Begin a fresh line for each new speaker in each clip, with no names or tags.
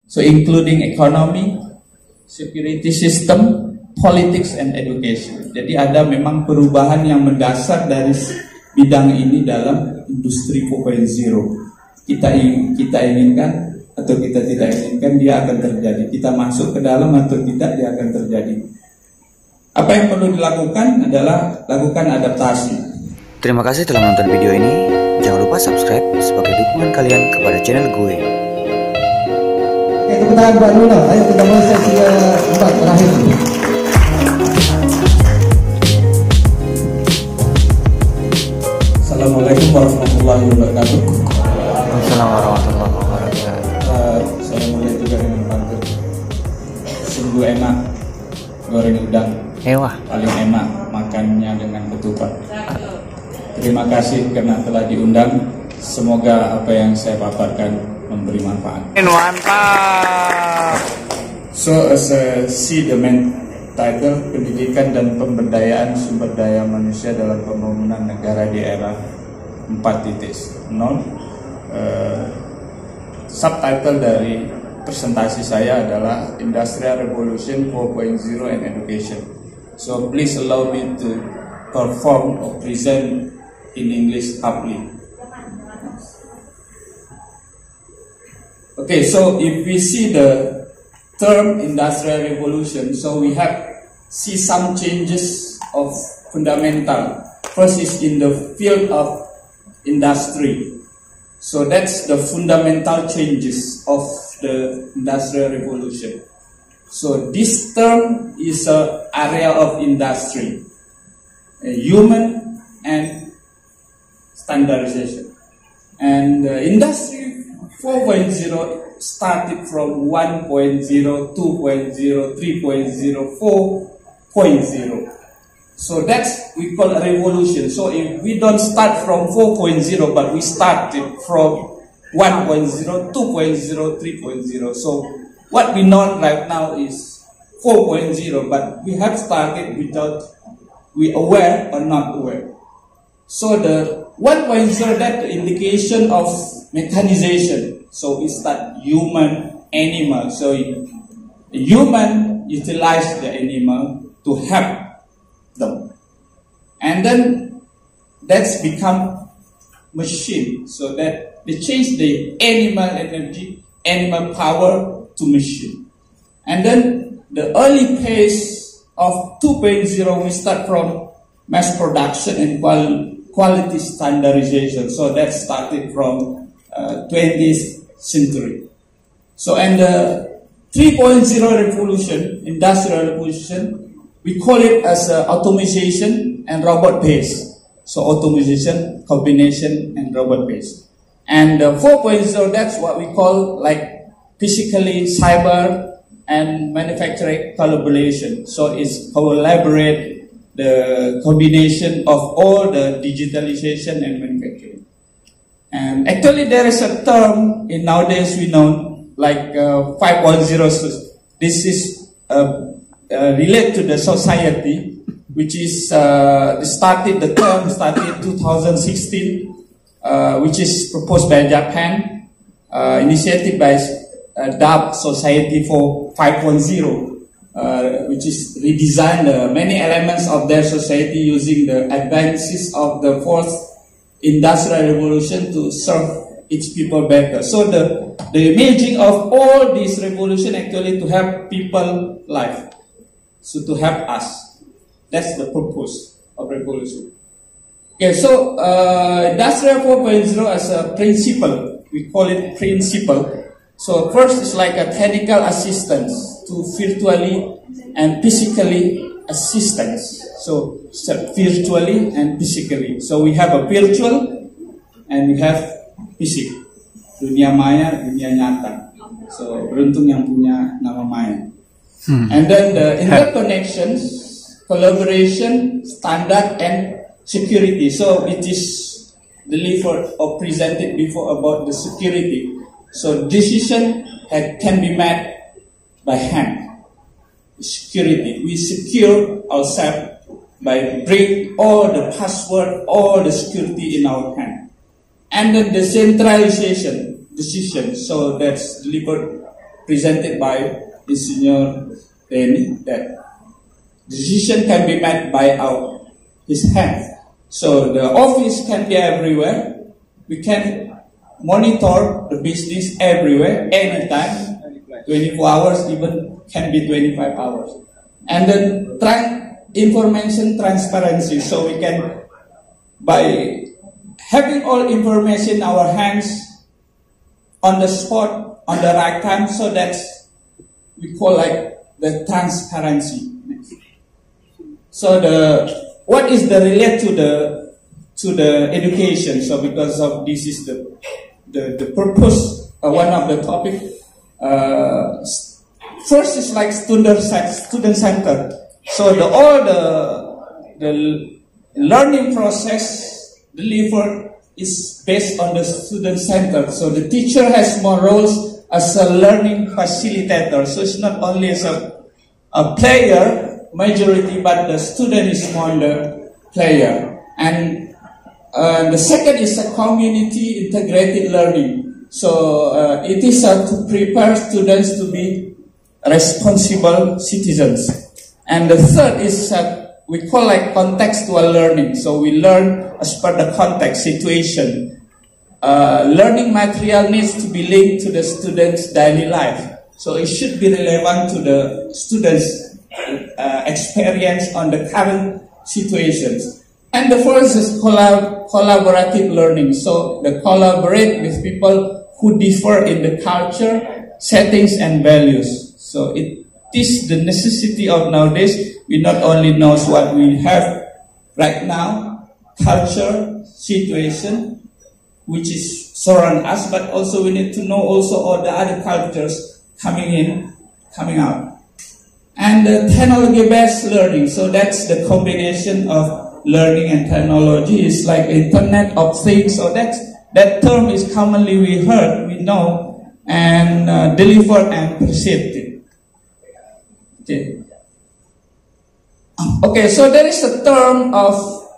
So including economy, security system, politics and education. Jadi ada memang perubahan yang mendasar dari bidang ini dalam industri 4.0. Kita inginkan atau kita tidak inginkan dia akan terjadi. Kita masuk ke dalam atau tidak dia akan terjadi. Apa yang perlu dilakukan adalah lakukan adaptasi.
Terima kasih telah menonton video ini. Jangan lupa subscribe sebagai dukungan kalian kepada channel gue.
Oke, tepuk tangan buat Luna. Ayo kita mulai sesi keempat terakhir.
Assalamualaikum warahmatullahi wabarakatuh.
Assalamualaikum warahmatullahi wabarakatuh.
Saya mulai juga dengan pantun. Sungguh enak goreng udang.
Wah.
Paling enak makannya dengan ketupat. Terima kasih karena telah diundang. Semoga apa yang saya paparkan memberi manfaat.
Mantap.
So as a see the main title, pendidikan dan pemberdayaan sumber daya manusia dalam pembangunan negara di era 4.0. Subtitle dari presentasi saya adalah Industrial Revolution 4.0 and Education. So please allow me to perform or present in English happily. Okay, so if we see the term Industrial Revolution, so we have see some changes of fundamental. First is in the field of industry. So that's the fundamental changes of the Industrial Revolution. So this term is an area of industry, human and standardization. And Industry 4.0 started from 1.0, 2.0, 3.0, 4.0. So that's we call a revolution. So if we don't start from 4.0, but we started from 1.0, 2.0, 3.0. So what we know right now is 4.0, but we have started without we aware or not aware. So the 1.0, that the indication of mechanization. So it's that human, animal. So human utilize the animal to help them, and then that's become machine. So that they change the animal energy, animal power to machine. And then the early phase of 2.0, we start from mass production and quality standardization. So that started from 20th century. So and the 3.0 revolution, industrial revolution, we call it as automation and robot based. So automation, combination and robot based. And 4.0, that's what we call like physically cyber and manufacturing collaboration. So it's collaborate the combination of all the digitalization and manufacturing. And actually there is a term in nowadays we know like 5.0. This is relate to the society, which is the term started 2016, which is proposed by Japan, initiated by DAP Society for 5.0, which is redesign many elements of their society using the advances of the fourth industrial revolution to serve its people better. So the imaging of all this revolution actually to help people life. So to help us, that's the purpose of revolution. Okay, so Industrial 4.0 as a principle, we call it principle. So first is like a technical assistance to virtually and physically assistance. So virtually and physically. So we have a virtual and we have fisik. Dunia maya, dunia nyata. So beruntung yang punya nama maya. And then the interconnections, collaboration, standard, and security. So it is delivered or presented before about the security. So decision can be made by hand. Security, we secure ourselves by bring all the password, all the security in our hand. And then the centralization decision. So that's delivered presented by the senior Danny, that decision can be made by his hand. So the office can be everywhere. We can monitor the business everywhere, anytime, 24 hours, even can be 25 hours. And then information transparency. So we can, by having all information in our hands on the spot, on the right time, so that we call like the transparency. So what is the relate to the education? So because of this is the purpose, one of the topic. First is like student centered. So all the learning process delivered is based on the student centered. So the teacher has more roles as a learning facilitator. So it's not only as a player majority, but the student is more the player. And the second is a community integrated learning. So it is to prepare students to be responsible citizens. And the third is we call like contextual learning. So we learn as per the context situation. Learning material needs to be linked to the student's daily life. So it should be relevant to the students' experience on the current situations. And the fourth is collaborative learning. So they collaborate with people who differ in the culture, settings, and values. So it is the necessity of nowadays. We not only know what we have right now, culture, situation, which is surround us, but also we need to know also all the other cultures coming out. And the technology-based learning, so that's the combination of learning and technology. Is like Internet of Things. So that term is commonly we heard, we know, and delivered and perceived. Okay, so there is a term of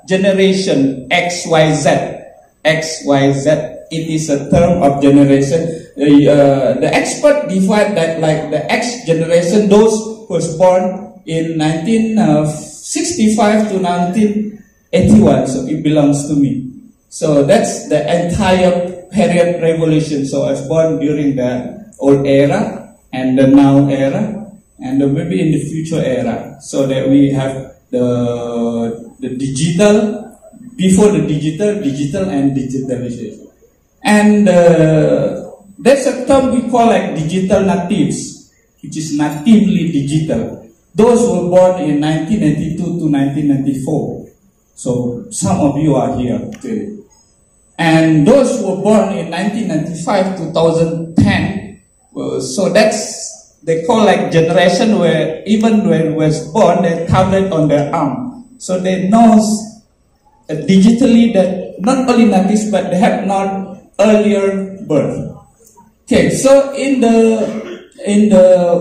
generation XYZ. XYZ. It is a term of generation. The expert divide that like the X generation, those who was born in 1965 to 1981. So it belongs to me. So that's the entire period revolution. So I was born during the old era and the now era, and maybe in the future era. So that we have the digital, before the digital and digitalization. And there's a term we call like digital natives, which is natively digital. Those were born in 1992 to 1994. So some of you are here today. And those who were born in 1995 to 2010, so that's, they call like generation where even when was born, they counted on their arm. So they know digitally that not only natives, but they have not earlier birth. Okay, so in the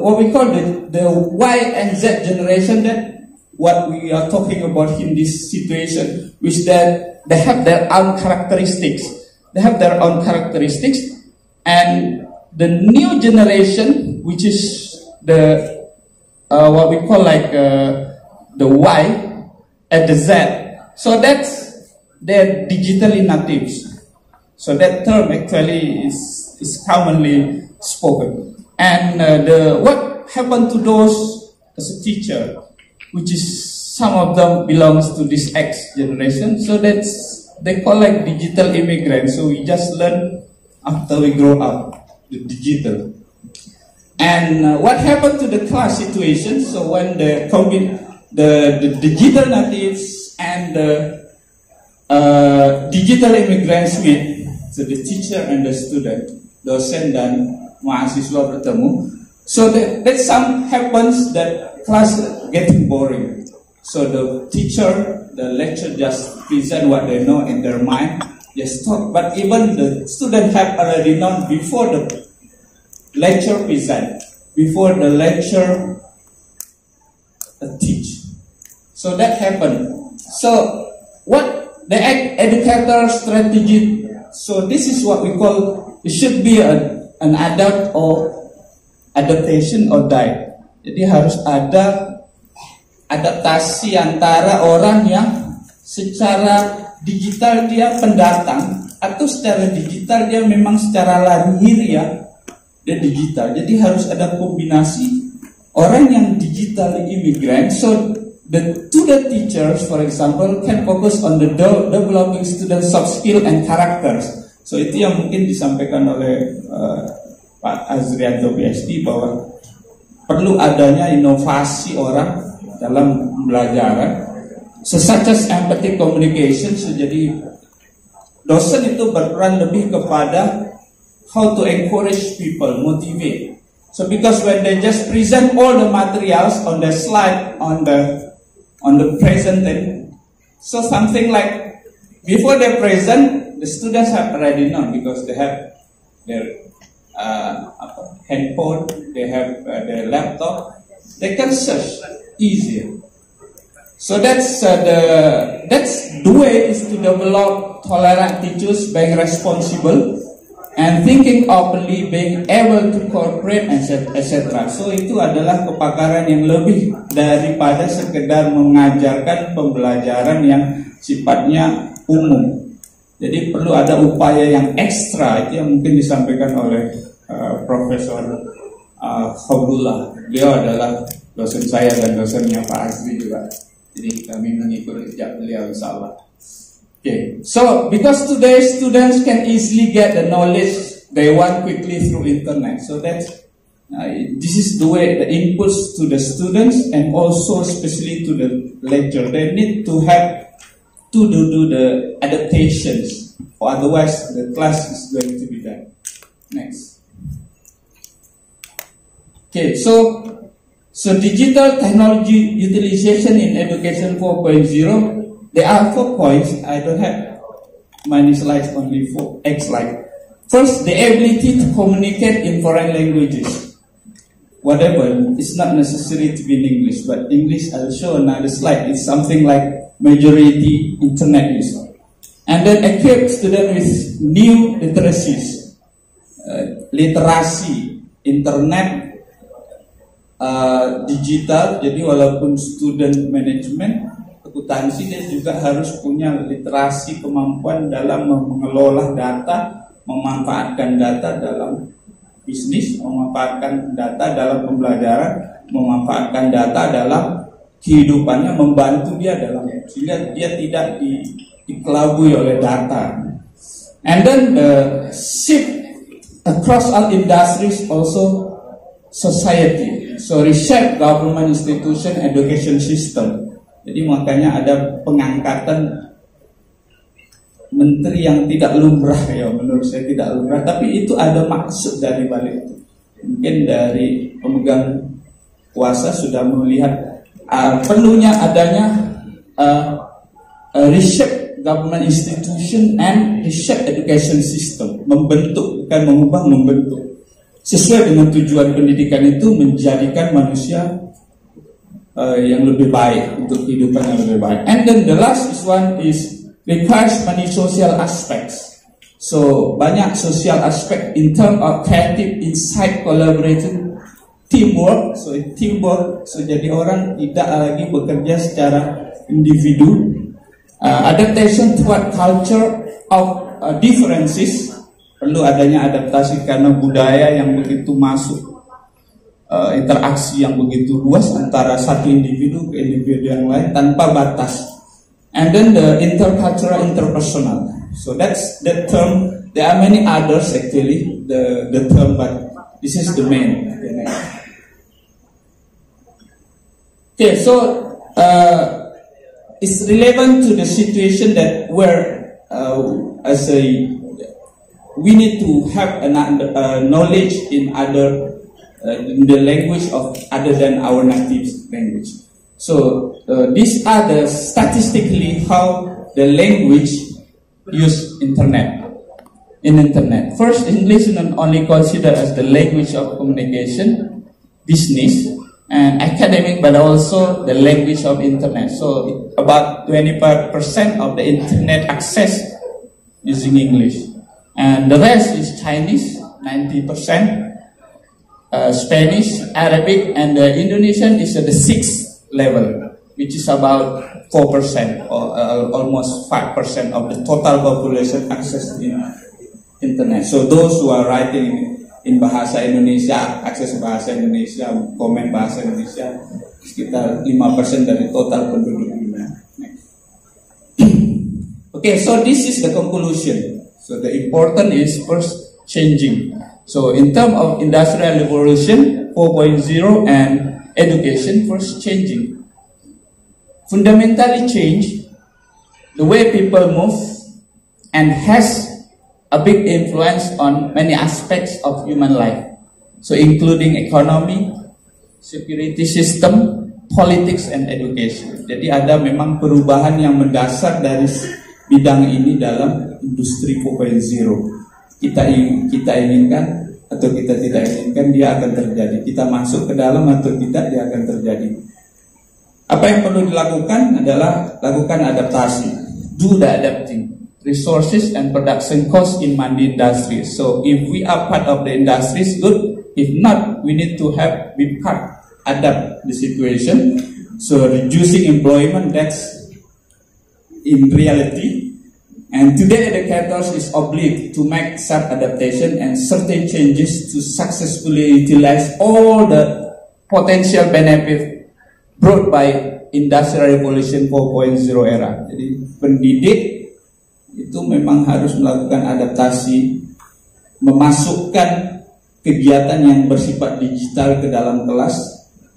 what we call the Y and Z generation, that what we are talking about in this situation, which that they have their own characteristics. They have their own characteristics, and the new generation, which is the what we call like the Y and the Z. So that's they're digitally natives. So that term actually is commonly spoken. And what happened to those as a teacher, which is some of them belongs to this X generation. So they call like digital immigrants. So we just learn after we grow up the digital. And what happened to the class situation? So when the digital natives and the digital immigrants meet, so the teacher and the student, dosen dan mahasiswa bertemu. So that some happens that class getting boring. So the teacher, the lecturer just present what they know in their mind, just talk. But even the student have already known before the lecture present, before the lecture teach. So that happened. So what the educator strategy? So this is what we call, it should be an adult or adaptation or die. Jadi harus ada adaptasi antara orang yang secara digital dia pendatang atau secara digital dia memang secara lahiriah dia digital. Jadi harus ada kombinasi orang yang digital immigrant. So the teachers, for example, can focus on the developing student soft skill and characters. So itu yang mungkin disampaikan oleh Pak Azrianto PhD bahwa perlu adanya inovasi orang dalam pembelajaran. So such as empathic communication. So jadi dosen itu berperan lebih kepada how to encourage people, motivate. So because when they just present all the materials on the slide on the presenting, so something like before they present, the students have already known because they have their handphone, they have their laptop, they can search easier. So that's the way is to develop tolerant teachers, being responsible and thinking openly, being able to cooperate, etc. So itu adalah kepakaran yang lebih daripada sekedar mengajarkan pembelajaran yang sifatnya umum. Jadi perlu ada upaya yang ekstra, itu yang mungkin disampaikan oleh Profesor Khabullah. Beliau adalah dosen saya dan dosennya Pak Azri juga. Jadi kami mengikuti jejak beliau, insyaAllah. Okay, so because today students can easily get the knowledge they want quickly through internet. So that's this is the way the inputs to the students and also especially to the lecturer. They need to have to do the adaptations, or otherwise the class is going to be done. Next. Okay, so digital technology utilization in education 4.0, there are 4 points. I don't have many slides, only 4 slides. First, the ability to communicate in foreign languages. Whatever, it's not necessary to be in English, but English, I'll show another slide. It's something like majority internet use. And then equip students with new literacies. Literasi internet, digital. Jadi walaupun student management, akuntansi, dia juga harus punya literasi, kemampuan dalam mengelola data, memanfaatkan data dalam bisnis, memanfaatkan data dalam pembelajaran, memanfaatkan data dalam kehidupannya, membantu dia dalam, sehingga dia tidak dikelabui oleh data. And then the shift across all industries, also society. So reshape government institution education system. Jadi makanya ada pengangkatan menteri yang tidak lumrah, ya menurut saya tidak lumrah, tapi itu ada maksud dari balik itu. Mungkin dari pemegang kuasa sudah melihat perlunya adanya reshape government institution and reshape education system. Membentuk, bukan mengubah, membentuk. Sesuai dengan tujuan pendidikan itu menjadikan manusia yang lebih baik, untuk kehidupan yang lebih baik. And then the last one is requires many social aspects. So banyak social aspect in terms of creative insight, collaborating, teamwork. So teamwork, so jadi orang tidak lagi bekerja secara individu. Adaptation toward culture of differences. Perlu adanya adaptasi karena budaya yang begitu masuk, interaksi yang begitu luas antara satu individu ke individu yang lain tanpa batas. And then the intercultural, interpersonal. So that's that term. There are many others actually, the term, but this is the main. Okay, so it's relevant to the situation that where we need to have knowledge in other in the language of other than our native language. So these are the statistically how the language use internet. In internet, first, English is not only considered as the language of communication, business, and academic, but also the language of internet. So about 25% of the internet access using English, and the rest is Chinese, 90%,
Spanish, Arabic, and Indonesian is at the 6th level, which is about 4% or almost 5% of the total population access in internet. So those who are writing in bahasa Indonesia, akses bahasa Indonesia, komen bahasa Indonesia, sekitar 5% dari total penduduk dunia. Okay, so this is the conclusion. So the important is first changing. So in terms of industrial revolution 4.0 and education, first changing. Fundamentally change the way people move and has a big influence on many aspects of human life. So including economy, security system, politics, and education. Jadi ada memang perubahan yang mendasar dari bidang ini dalam industri 4.0. Kita inginkan atau kita tidak inginkan, dia akan terjadi. Kita masuk ke dalam atau tidak, dia akan terjadi. Apa yang perlu dilakukan adalah lakukan adaptasi. Do the adapting. Resources and production cost in many industries. So if we are part of the industries, good. If not, we need to have be part, adapt the situation. So reducing employment, that's in reality. And today educators is obliged to make self-adaptation and certain changes to successfully utilize all the potential benefit brought by Industrial Revolution 4.0 era. Jadi pendidik itu memang harus melakukan adaptasi, memasukkan kegiatan yang bersifat digital ke dalam kelas,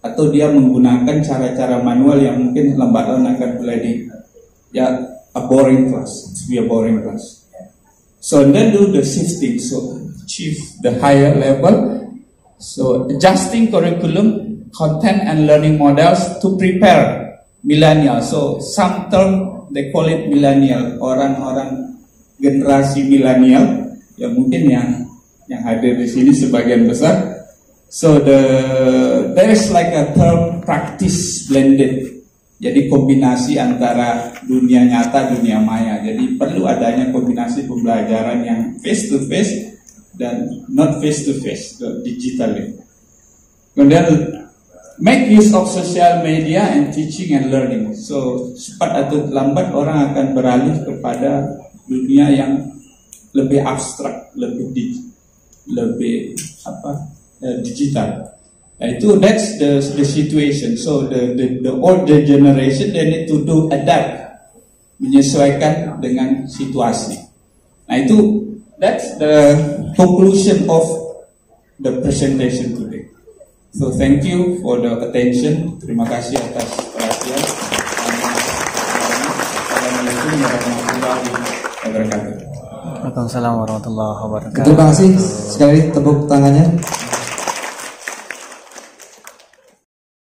atau dia menggunakan cara-cara manual yang mungkin lambat laun akan mulai a boring class, to be a boring class. So then do the shifting, so achieve the higher level. So adjusting curriculum, content and learning models to prepare millennial. So some term they call it millennial, orang-orang generasi millennial yang mungkin yang hadir di sini sebagian besar. So there is like a term practice blended. Jadi kombinasi antara dunia nyata, dunia maya. Jadi perlu adanya kombinasi pembelajaran yang face to face dan not face to face, digitally. Kemudian make use of social media and teaching and learning. So cepat atau lambat orang akan beralih kepada dunia yang lebih abstrak, lebih digital. Itu that's the situation. So the older generation, they need to do adapt, menyesuaikan dengan situasi. Nah itu that's the conclusion of the presentation today. So thank you for the attention. Terima kasih atas perhatian. Assalamualaikum warahmatullahi wabarakatuh.
Waalaikumsalam warahmatullahi wabarakatuh.
Terima kasih sekali, tepuk tangannya.